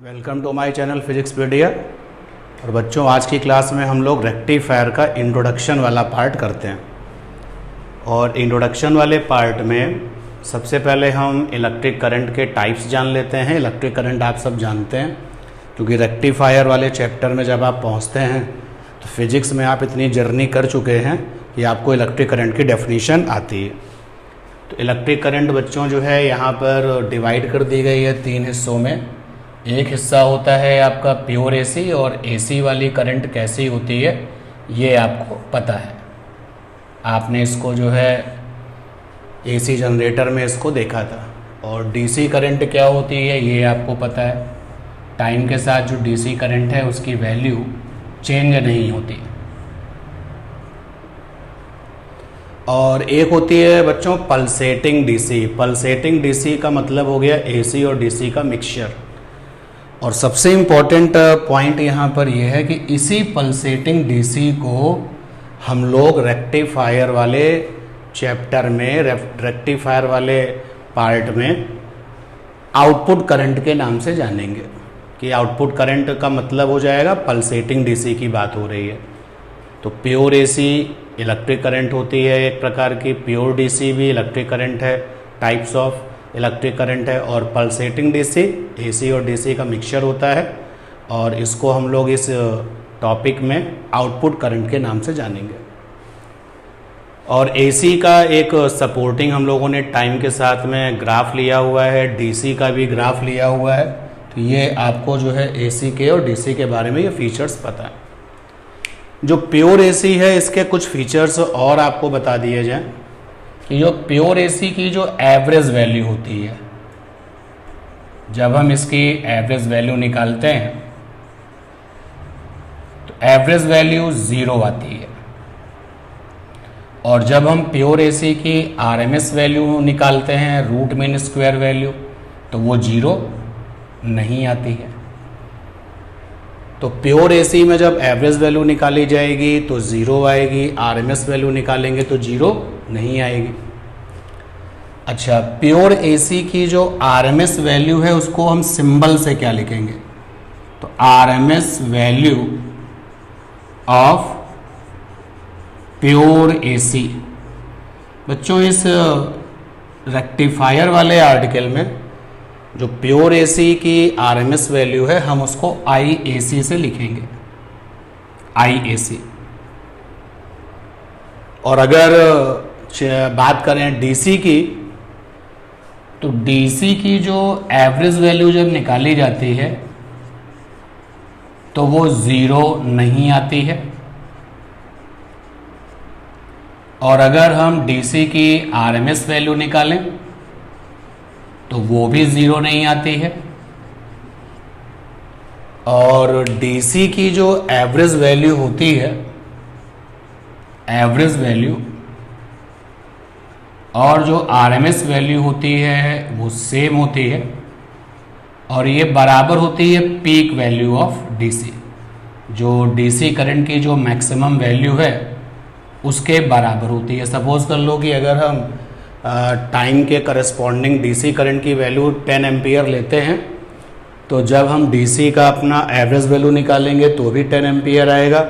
Welcome to my channel Physicspedia. और बच्चों, आज की क्लास में हम लोग रेक्टिफायर का इंट्रोडक्शन वाला पार्ट करते हैं। और इंट्रोडक्शन वाले पार्ट में सबसे पहले हम इलेक्ट्रिक करंट के टाइप्स जान लेते हैं। इलेक्ट्रिक करंट आप सब जानते हैं, क्योंकि रेक्टिफायर वाले चैप्टर में जब आप पहुंचते हैं तो फिजिक्स में आप इतनी जर्नी कर चुके हैं कि आपको इलेक्ट्रिक करंट की डेफिनेशन आती है। तो इलेक्ट्रिक करंट बच्चों जो है यहाँ पर डिवाइड कर दी गई है 3 हिस्सों में। एक हिस्सा होता है आपका प्योर एसी, और एसी वाली करंट कैसी होती है ये आपको पता है। आपने इसको जो है एसी जनरेटर में इसको देखा था। और डीसी करंट क्या होती है ये आपको पता है। टाइम के साथ जो डीसी करंट है उसकी वैल्यू चेंज नहीं होती। और एक होती है बच्चों पल्सेटिंग डीसी। पल्सेटिंग डीसी का मतलब हो गया एसी और डीसी का मिक्सचर। और सबसे इम्पॉर्टेंट पॉइंट यहाँ पर यह है कि इसी पल्सेटिंग डीसी को हम लोग रेक्टिफायर वाले चैप्टर में, रेक्टिफायर वाले पार्ट में आउटपुट करंट के नाम से जानेंगे। कि आउटपुट करंट का मतलब हो जाएगा पल्सेटिंग डीसी की बात हो रही है। तो प्योर एसी इलेक्ट्रिक करंट होती है एक प्रकार की, प्योर डीसी भी इलेक्ट्रिक करंट है, टाइप्स ऑफ इलेक्ट्रिक करंट है। और पल्सेटिंग डीसी एसी और डीसी का मिक्सचर होता है। और इसको हम लोग इस टॉपिक में आउटपुट करंट के नाम से जानेंगे। और एसी का एक सपोर्टिंग हम लोगों ने टाइम के साथ में ग्राफ लिया हुआ है, डीसी का भी ग्राफ लिया हुआ है। तो ये आपको जो है एसी के और डीसी के बारे में ये फीचर्स पता है। जो प्योर एसी है इसके कुछ फीचर्स और आपको बता दिए जाएं। कि जो प्योर एसी की जो एवरेज वैल्यू होती है, जब हम इसकी एवरेज वैल्यू निकालते हैं तो एवरेज वैल्यू 0 आती है। और जब हम प्योर एसी की आरएमएस वैल्यू निकालते हैं, रूट मीन स्क्वायर वैल्यू, तो वो 0 नहीं आती है। तो प्योर एसी में जब एवरेज वैल्यू निकाली जाएगी तो 0 आएगी, आरएमएस वैल्यू निकालेंगे तो 0 नहीं आएगी। अच्छा, प्योर एसी की जो आरएमएस वैल्यू है उसको हम सिंबल से क्या लिखेंगे? तो RMS value of pure AC. बच्चों, इस रेक्टिफायर वाले आर्टिकल में जो प्योर एसी की आरएमएस वैल्यू है हम उसको आईएसी से लिखेंगे, आईएसी। और अगर बात करें डीसी की, तो डीसी की जो एवरेज वैल्यू जब निकाली जाती है तो वो 0 नहीं आती है। और अगर हम डीसी की आरएमएस वैल्यू निकालें तो वो भी 0 नहीं आती है। और डीसी की जो एवरेज वैल्यू होती है, एवरेज वैल्यू और जो आरएमएस वैल्यू होती है वो सेम होती है। और ये बराबर होती है पीक वैल्यू ऑफ डीसी। जो डीसी करंट की जो मैक्सिमम वैल्यू है उसके बराबर होती है। सपोज कर लो कि अगर हम टाइम के करस्पॉन्डिंग डीसी करंट की वैल्यू 10 एम्पियर लेते हैं, तो जब हम डीसी का अपना एवरेज वैल्यू निकालेंगे तो भी 10 एम्पियर आएगा।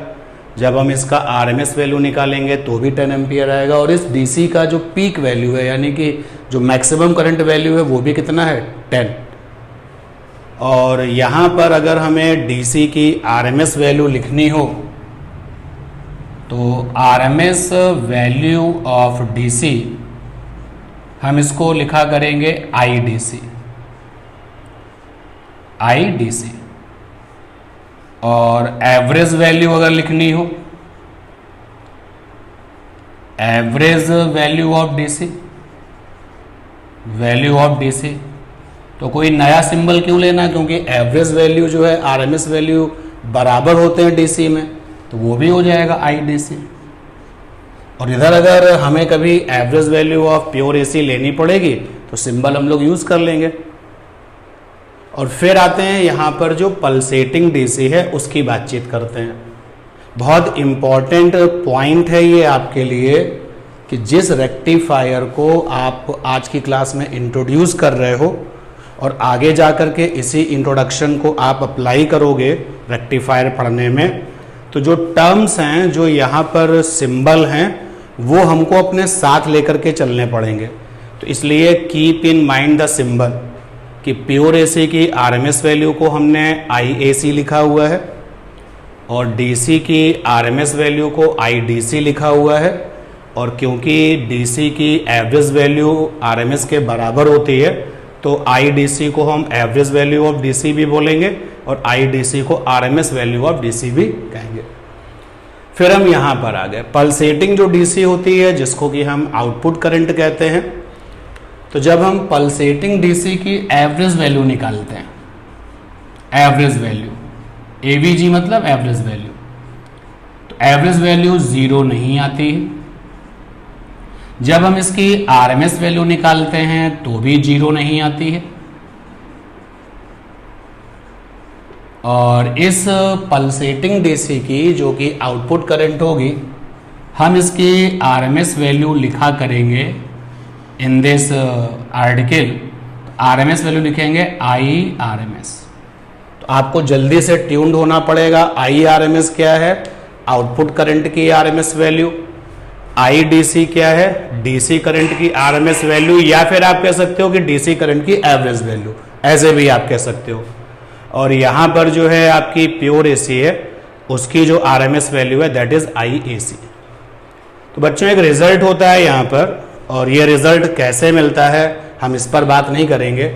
जब हम इसका आरएमएस वैल्यू निकालेंगे तो भी 10 एम्पियर आएगा। और इस डीसी का जो पीक वैल्यू है, यानी कि जो मैक्सिमम करंट वैल्यू है, वो भी कितना है? 10। और यहाँ पर अगर हमें डीसी की आरएमएस वैल्यू लिखनी हो तो आरएमएस वैल्यू ऑफ डीसी हम इसको लिखा करेंगे आईडीसी, आईडीसी। और एवरेज वैल्यू अगर लिखनी हो, average value of DC, value of DC, तो कोई नया सिंबल क्यों लेना? क्योंकि एवरेज वैल्यू जो है आरएमएस वैल्यू बराबर होते हैं डीसी में, तो वो भी हो जाएगा आईडीसी। और इधर अगर हमें कभी average value of pure AC लेनी पड़ेगी तो सिंबल हम लोग यूज कर लेंगे। और फिर आते हैं यहाँ पर जो पल्सेटिंग डीसी है उसकी बातचीत करते हैं। बहुत इम्पॉर्टेंट पॉइंट है ये आपके लिए कि जिस रेक्टिफायर को आप आज की क्लास में इंट्रोड्यूस कर रहे हो और आगे जा कर के इसी इंट्रोडक्शन को आप अप्लाई करोगे रेक्टिफायर पढ़ने में, तो जो टर्म्स हैं, जो यहाँ पर सिंबल हैं, वो हमको अपने साथ लेकर के चलने पड़ेंगे। तो इसलिए keep in mind the symbol कि प्योर एसी की आरएमएस वैल्यू को हमने IAC लिखा हुआ है और डीसी की आरएमएस वैल्यू को IDC लिखा हुआ है। और क्योंकि डीसी की एवरेज वैल्यू आरएमएस के बराबर होती है तो IDC को हम एवरेज वैल्यू ऑफ डीसी भी बोलेंगे और IDC को आरएमएस वैल्यू ऑफ डीसी भी कहेंगे। फिर हम यहाँ पर आ गए पल्सेटिंग जो डीसी होती है, जिसको कि हम आउटपुट करंट कहते हैं। तो जब हम पल्सेटिंग डीसी की एवरेज वैल्यू निकालते हैं, एवरेज वैल्यू, AVG मतलब एवरेज वैल्यू, तो एवरेज वैल्यू 0 नहीं आती है। जब हम इसकी आरएमएस वैल्यू निकालते हैं तो भी 0 नहीं आती है। और इस पल्सेटिंग डीसी की जो कि आउटपुट करंट होगी, हम इसकी आरएमएस वैल्यू लिखा करेंगे in this article. RMS value लिखेंगे IRMS। तो आपको जल्दी से ट्यून्ड होना पड़ेगा। IRMS क्या है? आउटपुट करंट की आरएमएस वैल्यू। IDC क्या है? डीसी करंट की आरएमएस वैल्यू, या फिर आप कह सकते हो कि डीसी करंट की एवरेज वैल्यू, ऐसे भी आप कह सकते हो। और यहां पर जो है आपकी प्योर एसी है, उसकी जो आरएमएस वैल्यू है दैट इज IAC। तो बच्चों एक रिजल्ट होता है यहां पर, और ये रिजल्ट कैसे मिलता है हम इस पर बात नहीं करेंगे।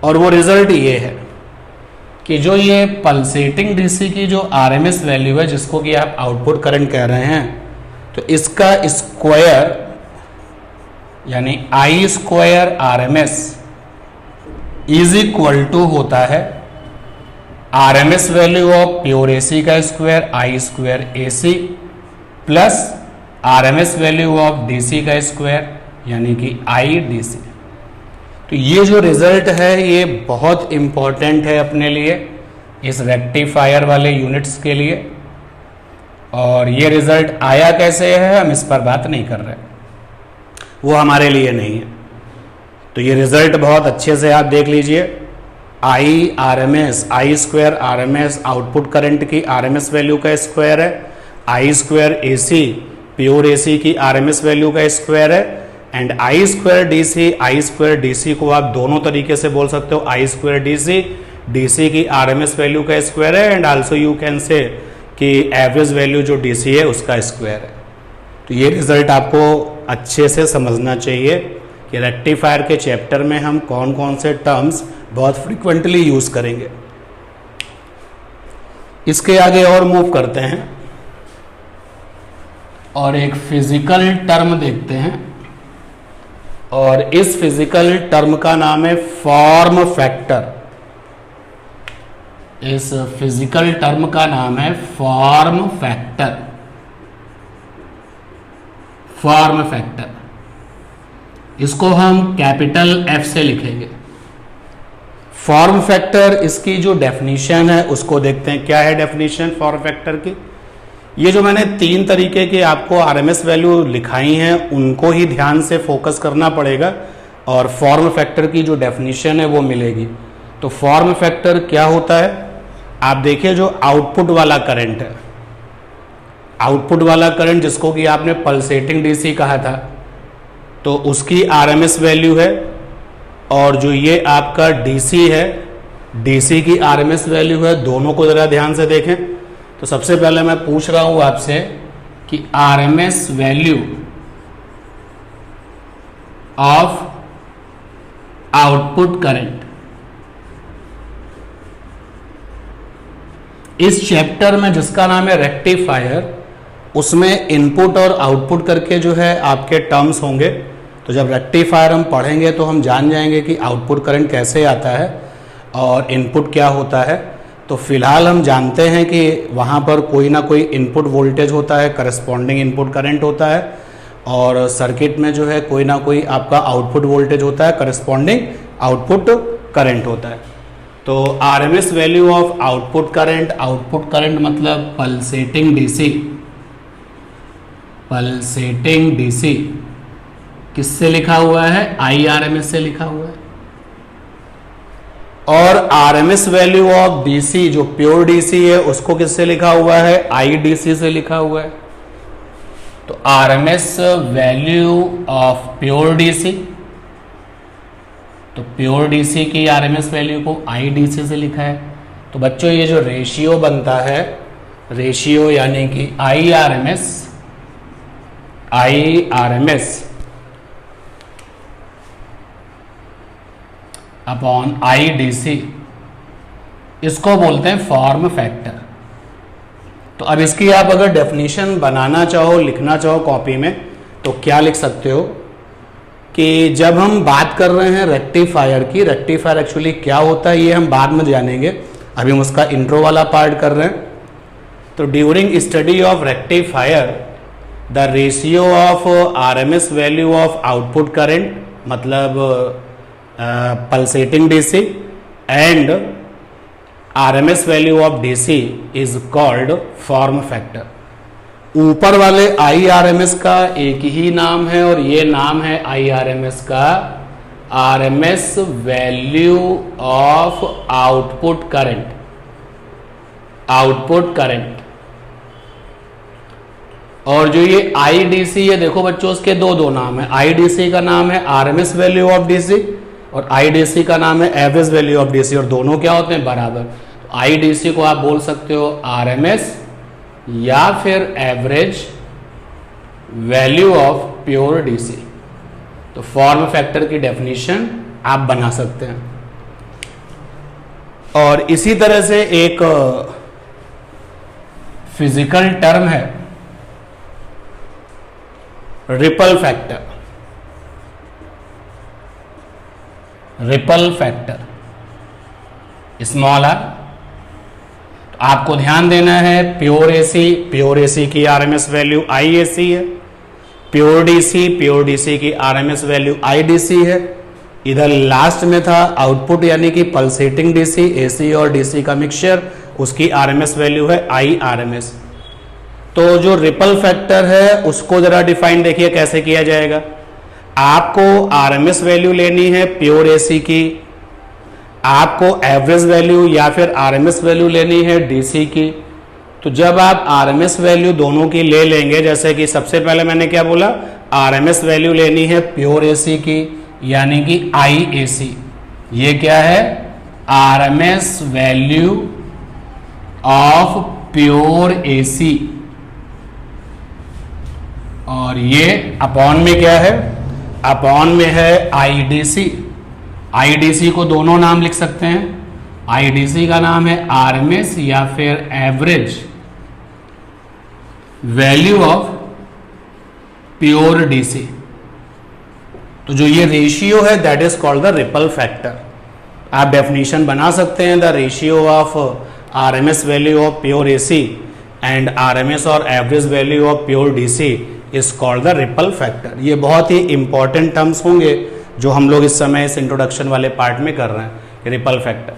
और वो रिजल्ट ये है कि जो ये पल्सेटिंग डीसी की जो आरएमएस वैल्यू है, जिसको कि आप आउटपुट करंट कह रहे हैं, तो इसका स्क्वायर यानी I² RMS is equal to होता है RMS value of pure AC का square I² AC plus RMS value of DC का स्क्वायर यानी कि IDC। तो ये जो रिजल्ट है ये बहुत इंपॉर्टेंट है अपने लिए, इस रेक्टिफायर वाले यूनिट्स के लिए। और ये रिजल्ट आया कैसे है हम इस पर बात नहीं कर रहे, वो हमारे लिए नहीं है। तो ये रिजल्ट बहुत अच्छे से आप देख लीजिए। I² RMS आउटपुट करंट की आरएमएस वैल्यू का स्क्वायर है, I² AC प्योर एसी की आरएमएस वैल्यू का स्क्वायर है, एंड I² DC को आप दोनों तरीके से बोल सकते हो। I² DC की आरएमएस वैल्यू का स्क्वायर है, and also you can say कि एवरेज वैल्यू जो डीसी है उसका स्क्वायर है। तो ये रिजल्ट आपको अच्छे से समझना चाहिए कि रेक्टिफायर के चैप्टर में हम कौन कौन से टर्म्स बहुत फ्रिक्वेंटली यूज करेंगे। इसके आगे और मूव करते हैं और एक फिजिकल टर्म देखते हैं, और इस फिजिकल टर्म का नाम है फॉर्म फैक्टर। इस फिजिकल टर्म का नाम है फॉर्म फैक्टर। फॉर्म फैक्टर, इसको हम कैपिटल F से लिखेंगे। फॉर्म फैक्टर, इसकी जो डेफिनेशन है उसको देखते हैं। क्या है डेफिनेशन फॉर्म फैक्टर की? ये जो मैंने 3 तरीके की आपको आरएमएस वैल्यू लिखाई हैं उनको ही ध्यान से फोकस करना पड़ेगा, और फॉर्म फैक्टर की जो डेफिनेशन है वो मिलेगी। तो फॉर्म फैक्टर क्या होता है? आप देखिए जो आउटपुट वाला करंट है, आउटपुट वाला करंट जिसको कि आपने पल्सेटिंग डीसी कहा था, तो उसकी आरएमएस वैल्यू है, और जो ये आपका डीसी है, डीसी की आरएमएस वैल्यू है। दोनों को जरा ध्यान से देखें। तो सबसे पहले मैं पूछ रहा हूं आपसे कि RMS value of output current. इस चैप्टर में जिसका नाम है रेक्टिफायर, उसमें इनपुट और आउटपुट करके जो है आपके टर्म्स होंगे। तो जब रेक्टिफायर हम पढ़ेंगे तो हम जान जाएंगे कि आउटपुट करंट कैसे आता है और इनपुट क्या होता है। तो फिलहाल हम जानते हैं कि वहाँ पर कोई ना कोई इनपुट वोल्टेज होता है, करस्पॉन्डिंग इनपुट करंट होता है, और सर्किट में जो है कोई ना कोई आपका आउटपुट वोल्टेज होता है, करस्पॉन्डिंग आउटपुट करंट होता है। तो RMS value of output current मतलब पल्सेटिंग डीसी। पल्सेटिंग डीसी किससे लिखा हुआ है? IRMS से लिखा हुआ है। और आरएमएस वैल्यू ऑफ डीसी जो प्योर डीसी है उसको किससे लिखा हुआ है, आईडीसी से लिखा हुआ है। तो RMS value of pure DC, तो प्योर डीसी की आरएमएस वैल्यू को आईडीसी से लिखा है। तो बच्चों ये जो रेशियो बनता है, रेशियो यानी कि आईआरएमएस अपॉन आईडीसी, इसको बोलते हैं फॉर्म फैक्टर। तो अब इसकी आप अगर डेफिनेशन बनाना चाहो, लिखना चाहो कॉपी में, तो क्या लिख सकते हो कि जब हम बात कर रहे हैं रेक्टिफायर की, रेक्टिफायर एक्चुअली क्या होता है ये हम बाद में जानेंगे, अभी हम उसका इंट्रो वाला पार्ट कर रहे हैं। तो during study of rectifier the ratio of RMS value of output current, मतलब pulsating DC, and RMS value of DC is called form factor. ऊपर वाले आईआरएमएस का एक ही नाम है और ये नाम है आईआरएमएस का RMS value of output current, output current. और जो ये आईडीसी है, देखो बच्चों उसके दो नाम है। आईडीसी का नाम है आरएमएस वैल्यू ऑफ डीसी और आईडीसी का नाम है एवरेज वैल्यू ऑफ डीसी, और दोनों क्या होते हैं, बराबर। तो आईडीसी को आप बोल सकते हो आरएमएस या फिर average value of pure DC. तो फॉर्म फैक्टर की डेफिनेशन आप बना सकते हैं। और इसी तरह से एक फिजिकल टर्म है ripple factor, ripple factor small R. तो आपको ध्यान देना है प्योर एसी की आरएमएस वैल्यू आईएसी है, प्योर डीसी की आरएमएस वैल्यू आईडीसी है। इधर लास्ट में था आउटपुट यानी कि पल्सेटिंग डीसी, एसी और डीसी का मिक्सचर, उसकी आरएमएस वैल्यू है आईआरएमएस। तो जो रिपल फैक्टर है उसको जरा डिफाइन देखिए कैसे किया जाएगा। आपको आरएमएस वैल्यू लेनी है प्योर एसी की, आपको एवरेज वैल्यू या फिर आरएमएस वैल्यू लेनी है डीसी की। तो जब आप आरएमएस वैल्यू दोनों की ले लेंगे, जैसे कि सबसे पहले मैंने क्या बोला, आरएमएस वैल्यू लेनी है प्योर एसी की यानी कि आईएसी। ये क्या है, RMS value of pure AC, और ये अपॉन में क्या है, अपॉन में है आईडीसी। आईडीसी को दोनों नाम लिख सकते हैं, आईडीसी का नाम है आरएमएस या फिर average value of pure DC. तो जो ये रेशियो है that is called the ripple factor. आप डेफिनेशन बना सकते हैं, the ratio of RMS value of pure AC and RMS और average value of pure DC is called the ripple factor. ये बहुत ही इंपॉर्टेंट टर्म्स होंगे जो हम लोग इस समय इस इंट्रोडक्शन वाले पार्ट में कर रहे हैं, रिपल फैक्टर।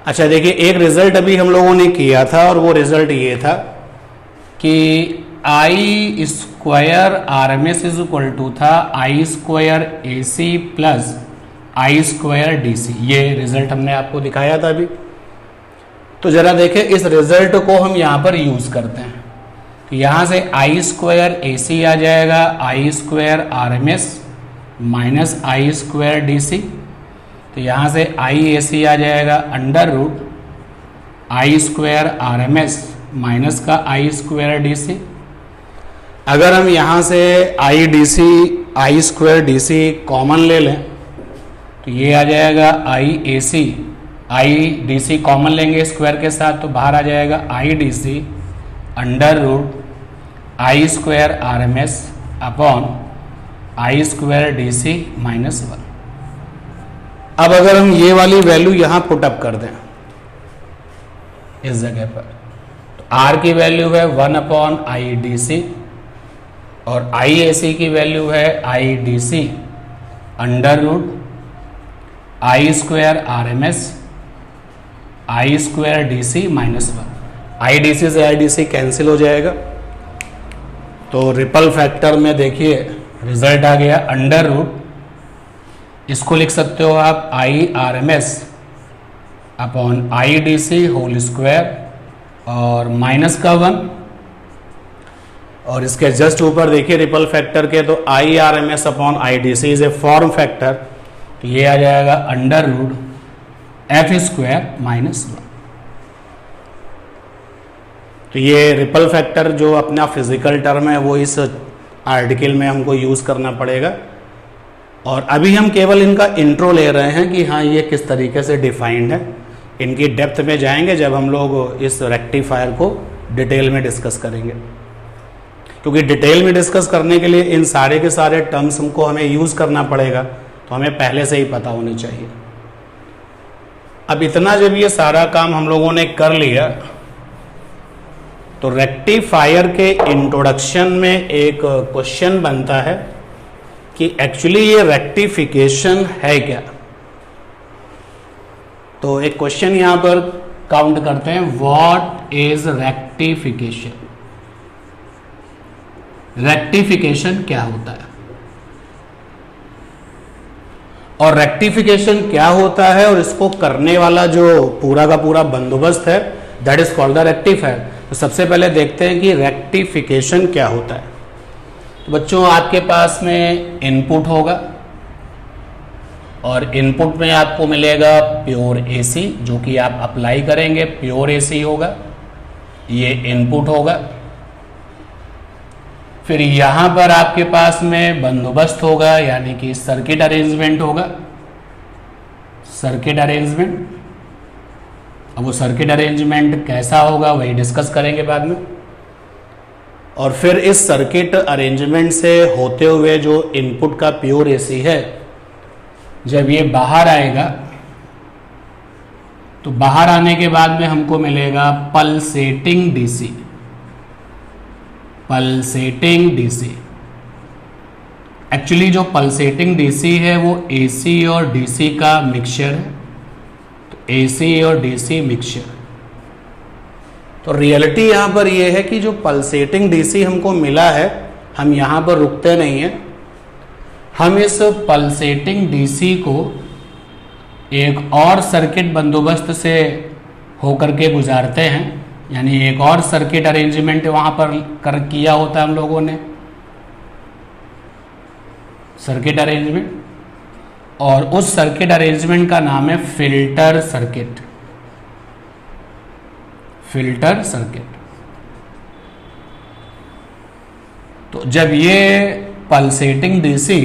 अच्छा देखिए, एक रिजल्ट अभी हम लोगों ने किया था और वो रिजल्ट ये था कि I square RMS is equal to था I square AC plus I square DC. ये रिजल्ट हमने आपको दिखाया था अभी। तो जरा देखें इस रिजल्ट को हम यहाँ पर यूज करते हैं। तो यहाँ से आई स्क्वायर एसी आ जाएगा I square RMS minus I square DC. तो यहाँ से आई एसी आ जाएगा under root I square RMS minus का आई स्क्वायर डीसी। अगर हम यहाँ से I DC I square DC common ले लें तो ये आ जाएगा I AC, I DC common लेंगे स्क्वायर के साथ तो बाहर आ जाएगा I DC under root I square RMS upon I square DC minus 1। अब अगर हम ये वाली वैल्यू यहाँ पुटअप कर दें इस जगह पर, तो आर की वैल्यू है 1 अपॉन आई डी और आई ए सी की वैल्यू है I D C under root I square R M S I square D C minus 1। I D C से आई डी सी कैंसिल हो जाएगा। तो रिपल फैक्टर में देखिए रिजल्ट आ गया अंडर रूट, इसको लिख सकते हो आप I R M S upon I D C whole square और माइनस का 1, और इसके जस्ट ऊपर देखिए रिपल फैक्टर के, तो I R M S upon I D C is a form factor, तो ये आ जाएगा under root F square minus 1। तो ये रिपल फैक्टर जो अपना फिजिकल टर्म है वो इस आर्टिकल में हमको यूज करना पड़ेगा, और अभी हम केवल इनका इंट्रो ले रहे हैं कि हाँ ये किस तरीके से डिफाइंड है। इनकी डेप्थ में जाएंगे जब हम लोग इस रेक्टिफायर को डिटेल में डिस्कस करेंगे, क्योंकि डिटेल में डिस्कस करने के लिए इन सारे के सारे टर्म्स हमको हमें यूज करना पड़ेगा, तो हमें पहले से ही पता होनी चाहिए। अब इतना जब ये सारा काम हम लोगों ने कर लिया, तो रेक्टिफायर के इंट्रोडक्शन में एक क्वेश्चन बनता है कि एक्चुअली ये रेक्टिफिकेशन है क्या। तो एक क्वेश्चन यहां पर काउंट करते हैं, व्हाट इज रेक्टिफिकेशन। रेक्टिफिकेशन क्या होता है, और रेक्टिफिकेशन क्या होता है और इसको करने वाला जो पूरा का पूरा बंदोबस्त है, that is called the rectifier. तो सबसे पहले देखते हैं कि रेक्टिफिकेशन क्या होता है। तो बच्चों आपके पास में इनपुट होगा, और इनपुट में आपको मिलेगा प्योर एसी, जो कि आप अप्लाई करेंगे प्योर एसी होगा, ये इनपुट होगा। फिर यहां पर आपके पास में बंदोबस्त होगा, यानी कि सर्किट अरेंजमेंट होगा, सर्किट अरेंजमेंट। अब वो सर्किट अरेंजमेंट कैसा होगा वही डिस्कस करेंगे बाद में। और फिर इस सर्किट अरेंजमेंट से होते हुए जो इनपुट का प्योर एसी है, जब ये बाहर आएगा तो बाहर आने के बाद में हमको मिलेगा pulsating DC, pulsating DC. Actually जो पल्सेटिंग डीसी है वो एसी और डीसी का मिक्सचर है, तो एसी और डीसी मिक्सचर। तो रियलिटी यहां पर ये है कि जो पल्सेटिंग डीसी हमको मिला है, हम यहां पर रुकते नहीं हैं, हम इस पल्सेटिंग डीसी को एक और सर्किट बंदोबस्त से होकर के गुजारते हैं, यानी एक और सर्किट अरेंजमेंट वहां पर किया होता है हम लोगों ने, सर्किट अरेंजमेंट, और उस सर्किट अरेंजमेंट का नाम है फिल्टर सर्किट, फिल्टर सर्किट। तो जब ये पल्सेटिंग डीसी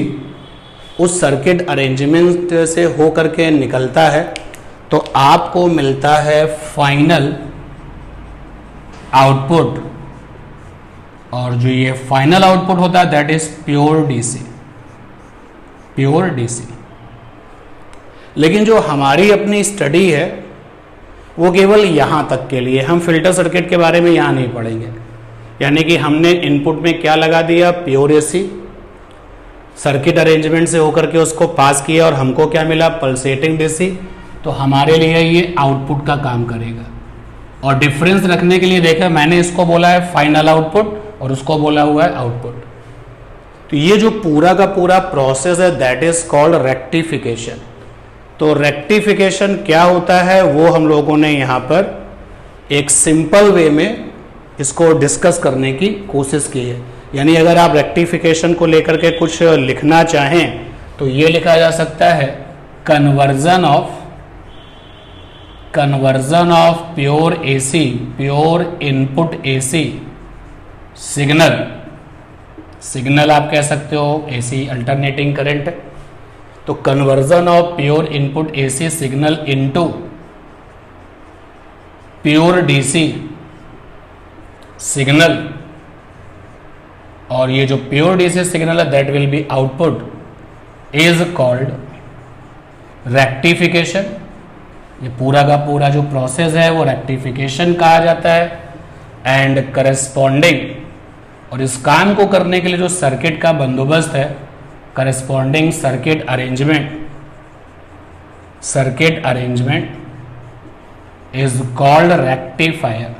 उस सर्किट अरेंजमेंट से होकर के निकलता है, तो आपको मिलता है फाइनल आउटपुट, और जो ये फाइनल आउटपुट होता है that is pure DC, pure DC. लेकिन जो हमारी अपनी स्टडी है वो केवल यहां तक के लिए, हम फिल्टर सर्किट के बारे में यहां नहीं पढ़ेंगे। यानी कि हमने इनपुट में क्या लगा दिया, प्योर एसी, सर्किट अरेंजमेंट से होकर के उसको पास किया, और हमको क्या मिला, पल्सेटिंग डीसी। तो हमारे लिए ये आउटपुट का काम करेगा। और डिफरेंस रखने के लिए देखा, मैंने इसको बोला है फाइनल आउटपुट और उसको बोला हुआ है आउटपुट। तो ये जो पूरा का पूरा प्रोसेस है दैट इज कॉल्ड रेक्टिफिकेशन। तो रेक्टिफिकेशन क्या होता है वो हम लोगों ने यहाँ पर एक सिंपल वे में इसको डिस्कस करने की कोशिश की है। यानी अगर आप रेक्टिफिकेशन को लेकर के कुछ लिखना चाहें तो ये लिखा जा सकता है, conversion of pure AC, pure input AC signal आप कह सकते हो, एसी अल्टरनेटिंग करंट। तो conversion of pure input AC signal into pure DC signal, और ये जो प्योर डीसी सिग्नल है that will be output is called rectification. ये पूरा का पूरा जो प्रोसेस है वो रेक्टिफिकेशन कहा जाता है। एंड करस्पॉन्डिंग, और इस काम को करने के लिए जो सर्किट का बंदोबस्त है, corresponding circuit arrangement is called rectifier.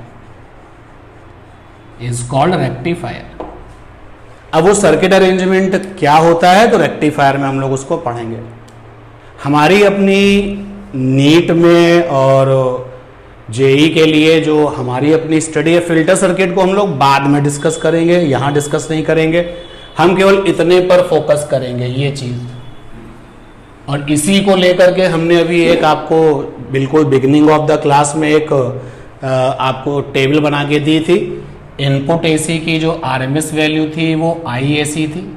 अब वो सर्किट अरेंजमेंट क्या होता है तो रेक्टिफायर में हम लोग उसको पढ़ेंगे। हमारी अपनी नीट में और जेई के लिए जो हमारी अपनी स्टडी है, फिल्टर सर्किट को हम लोग बाद में डिस्कस करेंगे, यहाँ डिस्कस नहीं करेंगे, हम केवल इतने पर फोकस करेंगे ये चीज़। और इसी को लेकर के हमने अभी एक आपको बिल्कुल बिगिनिंग ऑफ द क्लास में एक आपको टेबल बना के दी थी। इनपुट एसी की जो आरएमएस वैल्यू थी वो आईएसी थी।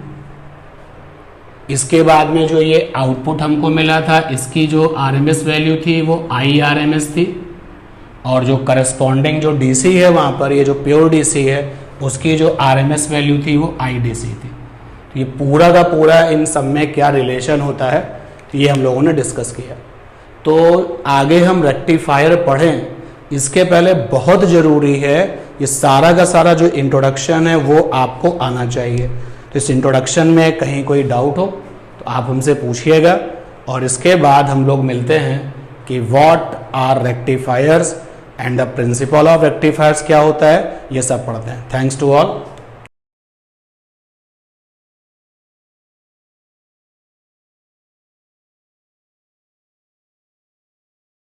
इसके बाद में जो ये आउटपुट हमको मिला था, इसकी जो आरएमएस वैल्यू थी वो आईआरएमएस थी। और जो करस्पॉन्डिंग जो डीसी है वहाँ पर, ये जो प्योर डीसी है, उसकी जो आरएमएस वैल्यू थी वो आईडीसी थी। तो ये पूरा का पूरा इन सब में क्या रिलेशन होता है ये हम लोगों ने डिस्कस किया। तो आगे हम रेक्टिफायर पढ़ें इसके पहले बहुत ज़रूरी है ये सारा का सारा जो इंट्रोडक्शन है वो आपको आना चाहिए। तो इस इंट्रोडक्शन में कहीं कोई डाउट हो तो आप हमसे पूछिएगा, और इसके बाद हम लोग मिलते हैं कि what are rectifiers and the principle of rectifiers क्या होता है, ये सब पढ़ते हैं। Thanks to all.